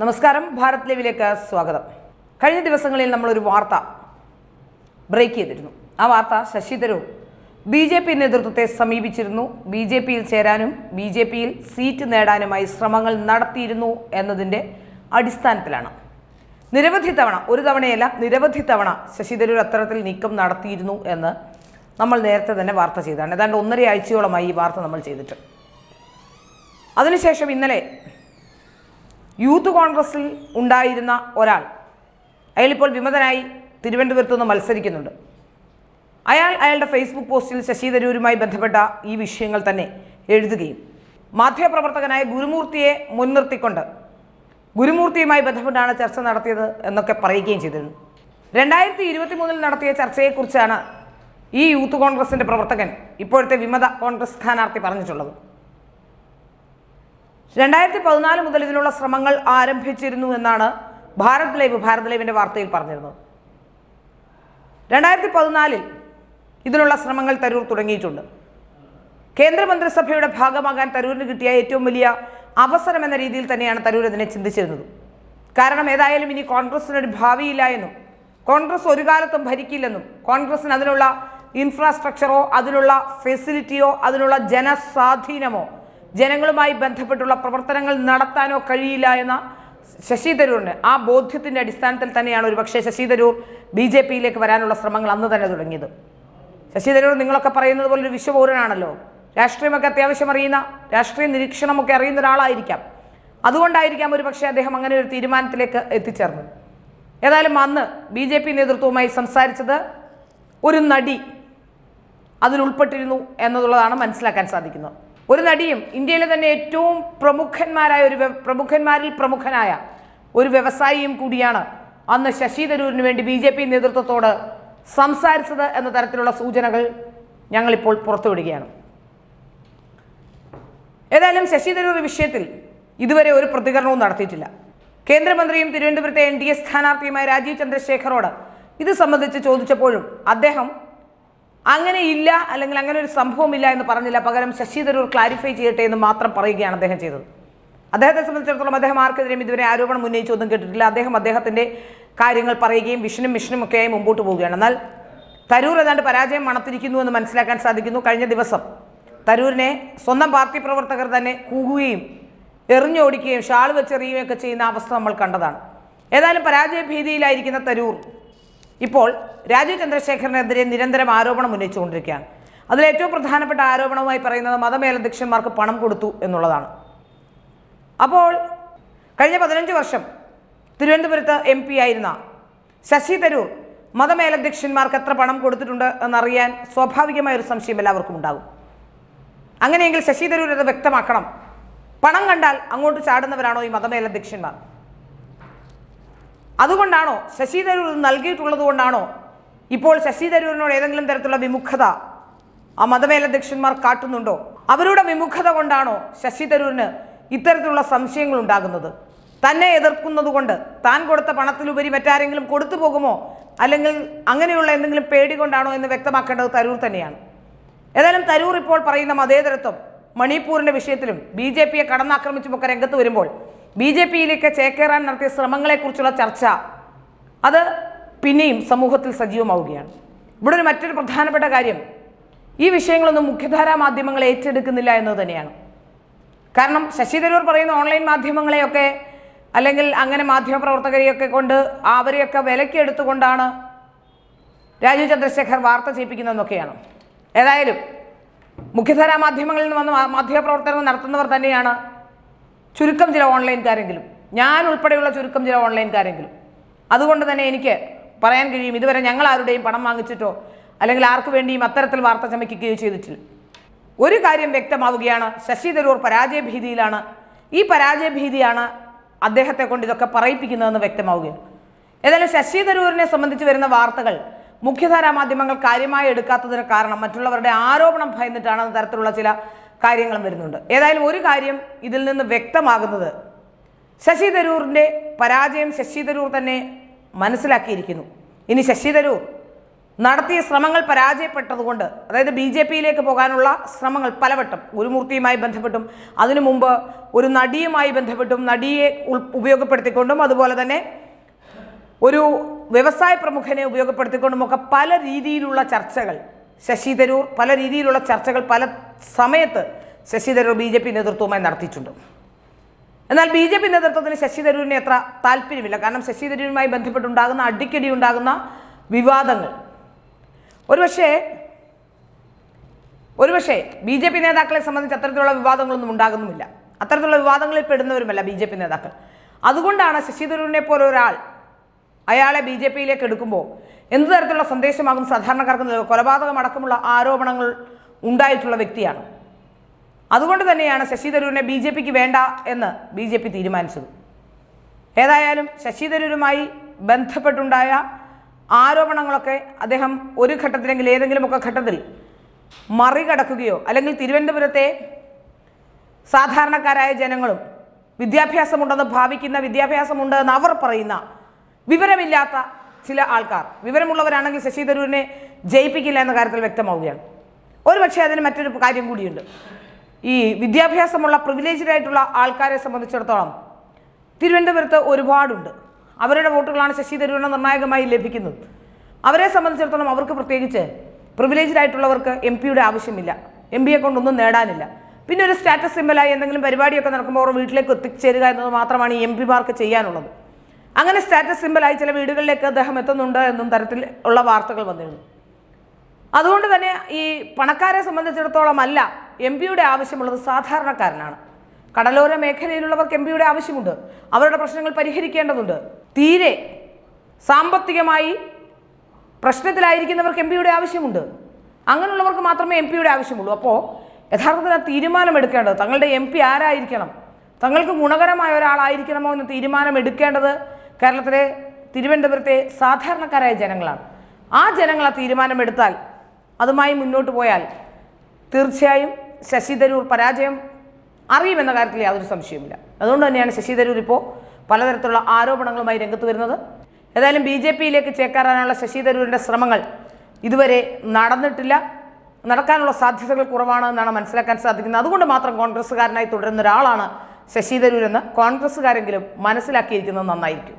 നമസ്കാരം, ഭാരത് ലൈവിലേക്ക് സ്വാഗതം. കഴിഞ്ഞ ദിവസങ്ങളിൽ നമ്മളൊരു വാർത്ത ബ്രേക്ക് ചെയ്തിരുന്നു. ആ വാർത്ത ശശി തരൂർ BJP നേതൃത്വത്തെ സമീപിച്ചിരുന്നു, BJPയിൽ ചേരാനും BJPയിൽ സീറ്റ് നേടാനുമായി ശ്രമങ്ങൾ നടത്തിയിരുന്നു എന്നതിൻ്റെ അടിസ്ഥാനത്തിലാണ്. നിരവധി തവണ, ഒരു തവണയല്ല നിരവധി തവണ ശശി തരൂർ അത്തരത്തിൽ നീക്കം നടത്തിയിരുന്നു എന്ന് നമ്മൾ നേരത്തെ തന്നെ വാർത്ത ചെയ്തതാണ്. ഏതാണ്ട് 1.5 ആഴ്ചയോളമായി ഈ വാർത്ത നമ്മൾ ചെയ്തിട്ട്. അതിനുശേഷം ഇന്നലെ യൂത്ത് കോൺഗ്രസിൽ ഉണ്ടായിരുന്ന ഒരാൾ, അയാളിപ്പോൾ വിമതനായി തിരുവനന്തപുരത്ത് നിന്ന് മത്സരിക്കുന്നുണ്ട്. അയാളുടെ ഫേസ്ബുക്ക് പോസ്റ്റിൽ ശശി തരൂരുമായി ബന്ധപ്പെട്ട ഈ വിഷയങ്ങൾ തന്നെ എഴുതുകയും മാധ്യമപ്രവർത്തകനായ ഗുരുമൂർത്തിയെ മുൻനിർത്തിക്കൊണ്ട് ഗുരുമൂർത്തിയുമായി ബന്ധപ്പെട്ടാണ് ചർച്ച നടത്തിയത് എന്നൊക്കെ പറയുകയും ചെയ്തിരുന്നു. 2023 നടത്തിയ ചർച്ചയെക്കുറിച്ചാണ് ഈ യൂത്ത് കോൺഗ്രസിൻ്റെ പ്രവർത്തകൻ, ഇപ്പോഴത്തെ വിമത കോൺഗ്രസ് സ്ഥാനാർത്ഥി, പറഞ്ഞിട്ടുള്ളത്. 2014 മുതൽ ഇതിനുള്ള ശ്രമങ്ങൾ ആരംഭിച്ചിരുന്നു എന്നാണ് ഭാരത് ലൈവിൻ്റെ വാർത്തയിൽ പറഞ്ഞിരുന്നത്. 2014 ഇതിനുള്ള ശ്രമങ്ങൾ തരൂർ തുടങ്ങിയിട്ടുണ്ട്. കേന്ദ്രമന്ത്രിസഭയുടെ ഭാഗമാകാൻ തരൂരിന് കിട്ടിയ ഏറ്റവും വലിയ അവസരം എന്ന രീതിയിൽ തന്നെയാണ് തരൂർ ഇതിനെ ചിന്തിച്ചിരുന്നത്. കാരണം ഏതായാലും ഇനി കോൺഗ്രസിനൊരു ഭാവിയില്ല എന്നും കോൺഗ്രസ് ഒരു കാലത്തും ഭരിക്കില്ലെന്നും കോൺഗ്രസിന് അതിനുള്ള ഇൻഫ്രാസ്ട്രക്ചറോ അതിനുള്ള ഫെസിലിറ്റിയോ അതിനുള്ള ജനസ്വാധീനമോ ജനങ്ങളുമായി ബന്ധപ്പെട്ടുള്ള പ്രവർത്തനങ്ങൾ നടത്താനോ കഴിയില്ല എന്ന ശശി തരൂരിന് ആ ബോധ്യത്തിൻ്റെ അടിസ്ഥാനത്തിൽ തന്നെയാണ് ഒരുപക്ഷെ ശശി തരൂർ BJPയിലേക്ക് വരാനുള്ള ശ്രമങ്ങൾ അന്ന് തന്നെ തുടങ്ങിയത്. ശശി തരൂർ നിങ്ങളൊക്കെ പറയുന്നത് പോലെ ഒരു വിശ്വപൗരനാണല്ലോ, രാഷ്ട്രീയമൊക്കെ അത്യാവശ്യം അറിയുന്ന, രാഷ്ട്രീയ നിരീക്ഷണമൊക്കെ അറിയുന്ന ഒരാളായിരിക്കാം. അതുകൊണ്ടായിരിക്കാം ഒരുപക്ഷെ അദ്ദേഹം അങ്ങനെ ഒരു തീരുമാനത്തിലേക്ക് എത്തിച്ചേർന്നത്. ഏതായാലും അന്ന് BJP നേതൃത്വവുമായി സംസാരിച്ചത് ഒരു നടി അതിലുൾപ്പെട്ടിരുന്നു എന്നുള്ളതാണ് മനസ്സിലാക്കാൻ സാധിക്കുന്നത്. ഒരു നടിയും ഇന്ത്യയിലെ തന്നെ ഏറ്റവും പ്രമുഖന്മാരിൽ പ്രമുഖനായ ഒരു വ്യവസായിയും കൂടിയാണ് അന്ന് ശശി തരൂരിന് വേണ്ടി BJP നേതൃത്വത്തോട് സംസാരിച്ചത് എന്ന തരത്തിലുള്ള സൂചനകൾ ഞങ്ങളിപ്പോൾ പുറത്തുവിടുകയാണ്. ഏതായാലും ശശി തരൂർ വിഷയത്തിൽ ഇതുവരെ ഒരു പ്രതികരണവും നടത്തിയിട്ടില്ല. കേന്ദ്രമന്ത്രിയും തിരുവനന്തപുരത്തെ NDA സ്ഥാനാർത്ഥിയുമായ രാജീവ് ചന്ദ്രശേഖറോട് ഇത് സംബന്ധിച്ച് ചോദിച്ചപ്പോഴും അദ്ദേഹം അങ്ങനെ ഇല്ല, അല്ലെങ്കിൽ അങ്ങനെ ഒരു സംഭവമില്ല എന്ന് പറഞ്ഞില്ല. പകരം ശശി തരൂർ ക്ലാരിഫൈ ചെയ്യട്ടെ എന്ന് മാത്രം പറയുകയാണ് അദ്ദേഹം ചെയ്തത്. അദ്ദേഹത്തെ സംബന്ധിച്ചിടത്തോളം അദ്ദേഹം ആർക്കെതിരെയും ഇതുവരെ ആരോപണം ഉന്നയിച്ചൊന്നും കേട്ടിട്ടില്ല. അദ്ദേഹത്തിൻ്റെ കാര്യങ്ങൾ പറയുകയും മിഷനും ഒക്കെയായി മുമ്പോട്ട് പോവുകയാണ്. എന്നാൽ തരൂർ ഏതാണ്ട് പരാജയം മണത്തിരിക്കുന്നു എന്ന് മനസ്സിലാക്കാൻ സാധിക്കുന്നു. കഴിഞ്ഞ ദിവസം തരൂരിനെ സ്വന്തം പാർട്ടി പ്രവർത്തകർ തന്നെ കൂകുകയും എറിഞ്ഞോടിക്കുകയും ഷാൾ വെച്ചെറിയുകയും ഒക്കെ ചെയ്യുന്ന അവസ്ഥ നമ്മൾ കണ്ടതാണ്. ഏതായാലും പരാജയ ഭീതിയിലായിരിക്കുന്ന തരൂർ ഇപ്പോൾ രാജീവ് ചന്ദ്രശേഖറിനെതിരെ നിരന്തരം ആരോപണം ഉന്നയിച്ചുകൊണ്ടിരിക്കുകയാണ്. അതിലേറ്റവും പ്രധാനപ്പെട്ട ആരോപണവുമായി പറയുന്നത് മതമേലധ്യക്ഷന്മാർക്ക് പണം കൊടുത്തു എന്നുള്ളതാണ്. അപ്പോൾ കഴിഞ്ഞ 15 വർഷം തിരുവനന്തപുരത്ത് MP ആയിരുന്ന ശശി തരൂർ മതമേലധ്യക്ഷന്മാർക്ക് എത്ര പണം കൊടുത്തിട്ടുണ്ട് എന്നറിയാൻ സ്വാഭാവികമായൊരു സംശയം എല്ലാവർക്കും ഉണ്ടാകും. അങ്ങനെയെങ്കിൽ ശശി തരൂർ അത് വ്യക്തമാക്കണം. പണം കണ്ടാൽ അങ്ങോട്ട് ചാടുന്നവരാണോ ഈ മതമേലധ്യക്ഷന്മാർ? അതുകൊണ്ടാണോ ശശി തരൂർ നൽകിയിട്ടുള്ളത് കൊണ്ടാണോ ഇപ്പോൾ ശശി തരൂരിനോട് ഏതെങ്കിലും തരത്തിലുള്ള വിമുഖത ആ മതമേലധ്യക്ഷന്മാർ കാട്ടുന്നുണ്ടോ? അവരുടെ വിമുഖത കൊണ്ടാണോ ശശി തരൂരിന് ഇത്തരത്തിലുള്ള സംശയങ്ങൾ ഉണ്ടാകുന്നത്? തന്നെ എതിർക്കുന്നത് കൊണ്ട് താൻ കൊടുത്ത പണത്തിലുപരി മറ്റാരെങ്കിലും കൊടുത്തു പോകുമോ, അല്ലെങ്കിൽ അങ്ങനെയുള്ള എന്തെങ്കിലും പേടി കൊണ്ടാണോ എന്ന് വ്യക്തമാക്കേണ്ടത് തരൂർ തന്നെയാണ്. ഏതായാലും തരൂർ ഇപ്പോൾ പറയുന്ന മതേതരത്വം, മണിപ്പൂരിൻ്റെ വിഷയത്തിലും BJPയെ കടന്നാക്രമിച്ചുമൊക്കെ രംഗത്ത് വരുമ്പോൾ BJPയിലേക്ക് ചേക്കേറാൻ നടത്തിയ ശ്രമങ്ങളെക്കുറിച്ചുള്ള ചർച്ച അത് പിന്നെയും സമൂഹത്തിൽ സജീവമാവുകയാണ്. ഇവിടെ ഒരു മറ്റൊരു പ്രധാനപ്പെട്ട കാര്യം, ഈ വിഷയങ്ങളൊന്നും മുഖ്യധാരാ മാധ്യമങ്ങൾ ഏറ്റെടുക്കുന്നില്ല എന്നത് തന്നെയാണ്. കാരണം ശശി തരൂർ പറയുന്ന ഓൺലൈൻ മാധ്യമങ്ങളെയൊക്കെ അല്ലെങ്കിൽ അങ്ങനെ മാധ്യമപ്രവർത്തകരെയൊക്കെ കൊണ്ട് അവരെയൊക്കെ വിലക്കെടുത്തുകൊണ്ടാണ് രാജീവ് ചന്ദ്രശേഖർ വാർത്ത ചെയ്യിപ്പിക്കുന്നതെന്നൊക്കെയാണ്. ഏതായാലും മുഖ്യധാരാ മാധ്യമങ്ങളിൽ നിന്ന് വന്ന മാധ്യമപ്രവർത്തനം നടത്തുന്നവർ തന്നെയാണ് ചുരുക്കം ചില ഓൺലൈൻകാരെങ്കിലും, ഞാൻ ഉൾപ്പെടെയുള്ള ചുരുക്കം ചില ഓൺലൈൻകാരെങ്കിലും. അതുകൊണ്ട് തന്നെ എനിക്ക് പറയാൻ കഴിയും, ഇതുവരെ ഞങ്ങൾ ആരുടെയും പണം വാങ്ങിച്ചിട്ടോ അല്ലെങ്കിൽ ആർക്ക് വേണ്ടിയും അത്തരത്തിൽ വാർത്ത ചമയ്ക്കുകയോ ചെയ്തിട്ടില്ല. ഒരു കാര്യം വ്യക്തമാവുകയാണ്, ശശി തരൂർ പരാജയഭീതിയിലാണ്. ഈ പരാജയഭീതിയാണ് അദ്ദേഹത്തെ കൊണ്ട് ഇതൊക്കെ പറയിപ്പിക്കുന്നതെന്ന് വ്യക്തമാവുകയാണ്. ഏതായാലും ശശി തരൂരിനെ സംബന്ധിച്ച് വരുന്ന വാർത്തകൾ മുഖ്യധാരാ മാധ്യമങ്ങൾ കാര്യമായി എടുക്കാത്തതിന് കാരണം മറ്റുള്ളവരുടെ ആരോപണം ഭയന്നിട്ടാണ് തരത്തിലുള്ള ചില കാര്യങ്ങളും വരുന്നുണ്ട്. ഏതായാലും ഒരു കാര്യം ഇതിൽ നിന്ന് വ്യക്തമാകുന്നത്, ശശി തരൂരിൻ്റെ പരാജയം ശശി തരൂർ തന്നെ മനസ്സിലാക്കിയിരിക്കുന്നു. ഇനി ശശി തരൂർ നടത്തിയ ശ്രമങ്ങൾ പരാജയപ്പെട്ടതുകൊണ്ട്, അതായത് BJP-യിലേക്ക് പോകാനുള്ള ശ്രമങ്ങൾ പലവട്ടം ഗുരുമൂർത്തിയുമായി ബന്ധപ്പെട്ടും അതിനു മുമ്പ് ഒരു നടിയുമായി ബന്ധപ്പെട്ടും നടിയെ ഉപയോഗപ്പെടുത്തിക്കൊണ്ടും അതുപോലെ തന്നെ ഒരു വ്യവസായ പ്രമുഖനെ ഉപയോഗപ്പെടുത്തിക്കൊണ്ടുമൊക്കെ പല രീതിയിലുള്ള ചർച്ചകൾ ശശി തരൂർ പല സമയത്ത് ശശി തരൂർ BJP നേതൃത്വവുമായി നടത്തിയിട്ടുണ്ട്. എന്നാൽ BJP നേതൃത്വത്തിന് ശശി തരൂരിന് അത്ര താല്പര്യമില്ല. കാരണം ശശി തരൂരുമായി ബന്ധപ്പെട്ടുണ്ടാകുന്ന അടിക്കടി ഉണ്ടാകുന്ന വിവാദങ്ങൾ ഒരുപക്ഷെ BJP നേതാക്കളെ സംബന്ധിച്ച് അത്തരത്തിലുള്ള വിവാദങ്ങളൊന്നും ഉണ്ടാകുന്നുമില്ല. അത്തരത്തിലുള്ള വിവാദങ്ങളിൽ പെടുന്നവരുമല്ല BJP നേതാക്കൾ. അതുകൊണ്ടാണ് ശശി തരൂരിനെ പോലെ ഒരാൾ അയാളെ BJP-യിലേക്ക് എടുക്കുമ്പോൾ എന്ത് തരത്തിലുള്ള സന്ദേശമാകും സാധാരണക്കാർക്ക് നൽകുക? കൊലപാതകം അടക്കമുള്ള ആരോപണങ്ങൾ ഉണ്ടായിട്ടുള്ള വ്യക്തിയാണ്. അതുകൊണ്ട് തന്നെയാണ് ശശി തരൂരിനെ BJP-ക്ക് വേണ്ട എന്ന് BJP തീരുമാനിച്ചത്. ഏതായാലും ശശി തരൂരുമായി ബന്ധപ്പെട്ടുണ്ടായ ആരോപണങ്ങളൊക്കെ അദ്ദേഹം ഒരു ഘട്ടത്തിലെങ്കിൽ ഏതെങ്കിലുമൊക്കെ ഘട്ടത്തിൽ മറികടക്കുകയോ അല്ലെങ്കിൽ തിരുവനന്തപുരത്തെ സാധാരണക്കാരായ ജനങ്ങളും വിദ്യാഭ്യാസമുണ്ടെന്ന് ഭാവിക്കുന്ന, വിദ്യാഭ്യാസമുണ്ട് എന്ന് അവർ പറയുന്ന വിവരമില്ലാത്ത ചില ആൾക്കാർ, വിവരമുള്ളവരാണെങ്കിൽ ശശി തരൂരിനെ ജയിപ്പിക്കില്ല എന്ന കാര്യത്തിൽ വ്യക്തമാവുകയാണ്. ഒരുപക്ഷെ അതിന് മറ്റൊരു കാര്യം കൂടിയുണ്ട്. ഈ വിദ്യാഭ്യാസമുള്ള പ്രിവിലേജ്ഡായിട്ടുള്ള ആൾക്കാരെ സംബന്ധിച്ചിടത്തോളം തിരുവനന്തപുരത്ത് ഒരുപാടുണ്ട്. അവരുടെ വോട്ടുകളാണ് ശശി തരൂരിന് നിർണായകമായി ലഭിക്കുന്നത്. അവരെ സംബന്ധിച്ചിടത്തോളം അവർക്ക് പ്രത്യേകിച്ച് പ്രിവിലേജ്ഡായിട്ടുള്ളവർക്ക് MP-യുടെ ആവശ്യമില്ല, MP-യെ കൊണ്ടൊന്നും നേടാനില്ല. പിന്നെ ഒരു സ്റ്റാറ്റസ് സിമ്പലായി എന്തെങ്കിലും പരിപാടിയൊക്കെ നടക്കുമ്പോൾ അവർ വീട്ടിലേക്ക് എത്തിച്ചേരുക എന്നത് മാത്രമാണ് ഈ MP-മാർക്ക് ചെയ്യാനുള്ളത്. അങ്ങനെ സ്റ്റാറ്റസ് സിമ്പലായി ചില വീടുകളിലേക്ക് അദ്ദേഹം എത്തുന്നുണ്ട് എന്നും തരത്തിൽ ഉള്ള വാർത്തകൾ വന്നിരുന്നു. അതുകൊണ്ട് തന്നെ ഈ പണക്കാരെ സംബന്ധിച്ചിടത്തോളം അല്ല MP-യുടെ ആവശ്യമുള്ളത്, സാധാരണക്കാരനാണ്. കടലോര മേഖലയിലുള്ളവർക്ക് MP-യുടെ ആവശ്യമുണ്ട്, അവരുടെ പ്രശ്നങ്ങൾ പരിഹരിക്കേണ്ടതുണ്ട്. തീരെ സാമ്പത്തികമായി പ്രശ്നത്തിലായിരിക്കുന്നവർക്ക് MP-യുടെ ആവശ്യമുണ്ട്. അങ്ങനെയുള്ളവർക്ക് മാത്രമേ MP-യുടെ ആവശ്യമുള്ളൂ. അപ്പോൾ യഥാർത്ഥത്തിൽ ആ തീരുമാനമെടുക്കേണ്ടത് തങ്ങളുടെ MP ആരായിരിക്കണം, തങ്ങൾക്ക് ഗുണകരമായ ഒരാളായിരിക്കണമോ എന്ന് തീരുമാനമെടുക്കേണ്ടത് കേരളത്തിലെ തിരുവനന്തപുരത്തെ സാധാരണക്കാരായ ജനങ്ങളാണ്. ആ ജനങ്ങൾ ആ തീരുമാനമെടുത്താൽ, അതുമായി മുന്നോട്ട് പോയാൽ തീർച്ചയായും ശശി തരൂർ പരാജയം അറിയുമെന്ന കാര്യത്തിൽ യാതൊരു സംശയവുമില്ല. അതുകൊണ്ട് തന്നെയാണ് ശശി തരൂർ ഇപ്പോൾ പലതരത്തിലുള്ള ആരോപണങ്ങളുമായി രംഗത്ത് വരുന്നത്. ഏതായാലും BJP-യിലേക്ക് ചേക്കേറാനുള്ള ശശി തരൂരിൻ്റെ ശ്രമങ്ങൾ ഇതുവരെ നടന്നിട്ടില്ല, നടക്കാനുള്ള സാധ്യതകൾ കുറവാണ് എന്നാണ് മനസ്സിലാക്കാൻ സാധിക്കുന്നത്. അതുകൊണ്ട് മാത്രം കോൺഗ്രസ്സുകാരനായി തുടരുന്ന ഒരാളാണ് ശശി തരൂരെന്ന് കോൺഗ്രസ്സുകാരെങ്കിലും മനസ്സിലാക്കിയിരിക്കുന്നത് നന്നായിരിക്കും.